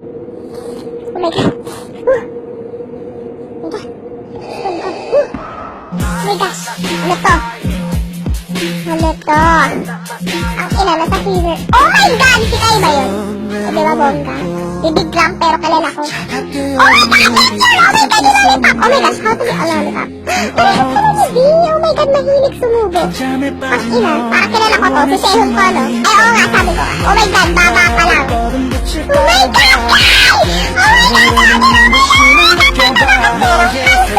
Oh my God. Oh my gosh. Ano to? Ano to? Ang ina, nasa fever. Oh my God! Si Kai ba yun? O diba bongga? Bibig lang pero kilala ko. Oh my God! Yes, yun! Oh my God! Yung lollipop! Oh my gosh! How to be a lollipop? Parehas ka na ni Oh my God! Mahilig sumubo. Ang ina, parang kilala ko to. Si Sehun ko, no? Ay, oo nga, sabi ko. Oh my God! Baba pa lang. Oh my God! Kai! Oh my God!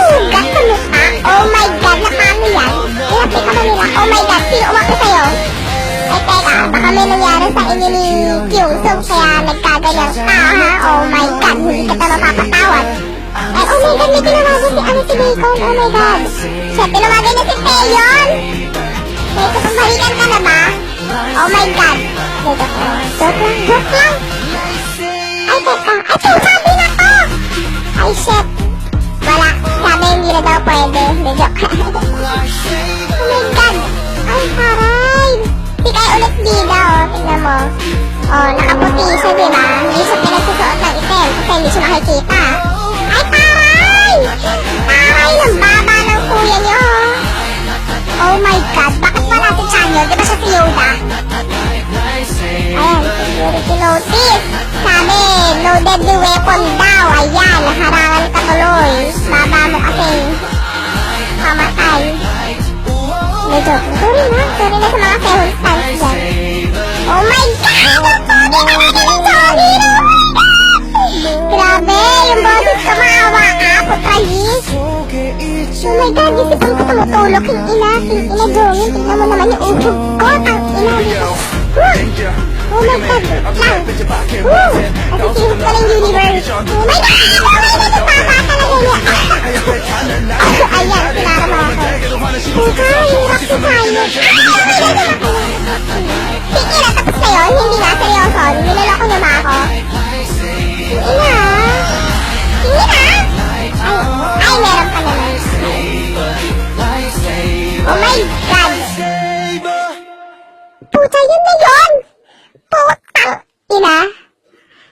Sugat sa mukha. Oh my God! Nakano yan? Inapi ka ba nila? Oh my God! Sino umaki sa'yo? Ay, teka, baka may nangyari sa inyo ni Kyungsung kaya nagkaganyan ka, ha? Oh my God, hindi kita mapapatawad. Ay, oh my God, may tinawagan si Bacon. Oh my God. Siya, tinawagan niya si Taeyeon. May kapabalikan ka na ba? Oh my God. Joke lang. Ay, teka. Ay, sabi na to. Ay, shit. Wala. Sabi hindi na daw pwede. Joke. Oh my God. Ay, haray. Si Kai ulit bida, oh. Tignan mo. Oh, nakaputi siya, diba? Hindi siya pinagsusuot ng item kasi hindi siya makikita. Ay, taray! Taray ng baba ng kuya niyo. Oh my God. Bakit wala si Chanyo? Diba siya si Yoda? Ayan, security notice. Sabi, no deadly weapon daw. Ayan, naharangan ka tuloy. Baba mo kasi pamatay. Medyo, sorry na sa mga Sehun stance dyan. Oh my God! Ang pogi naman ng pogi! Oh my God! Grabe, yung boses ko maawa ka, putayis. Oh my God, isipan ko tumutulog. King ina, Jongin. Tignan mo naman yung uchog ko. Ang ina dito. Oh my God, lang. Nasisihip ko ng universe. Oh my God! Oh my God, yung baba talaga niya. Ayan, sinara mo ako. Buka, hirap si Tayo. Sige na, tapos na yun. Hindi nga, seryoso. Niloloko niyo ba ako? Sige na. Sige na. Ay, meron pa naman. Oh my God. Puta, yun na yun. Putang ina.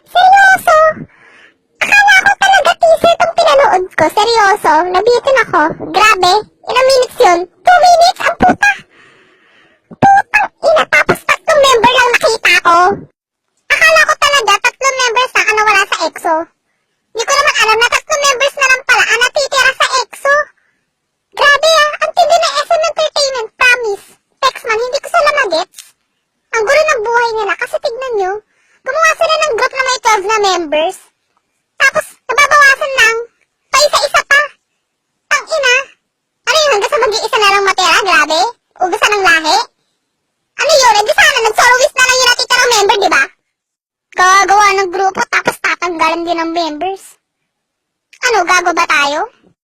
Seryoso. Akala ko talaga teaser tong pinanood ko. Seryoso. Nabitin ako. Grabe. Ilang minutes yun? 2 minutes? Ang puta. Putang ina. Tapos 3 member lang nakita ko. Akala ko talaga 3 members na nawala sa EXO. Hindi ko naman alam na 3 members na lang pala ang natitira sa EXO. Grabe ah. Ang tindi na SM Entertainment. Promise. Textman, hindi ko sila magets. Ang gulo ng buhay nila kasi tignan nyo. Gumawa sila ng group na may 12 na members. Tapos, nababawasan lang. Pa isa-isa pa. Ang ina. Ano yun? Hanggang sa mag-iisa na lang matera? Grabe. Ugasan ng lahi. Ano yun? Hindi sana nag-soloist na lang yung natitirang member, diba? Gagawa ng grupo tapos tatanggalan din ng members. Ano, gago ba tayo?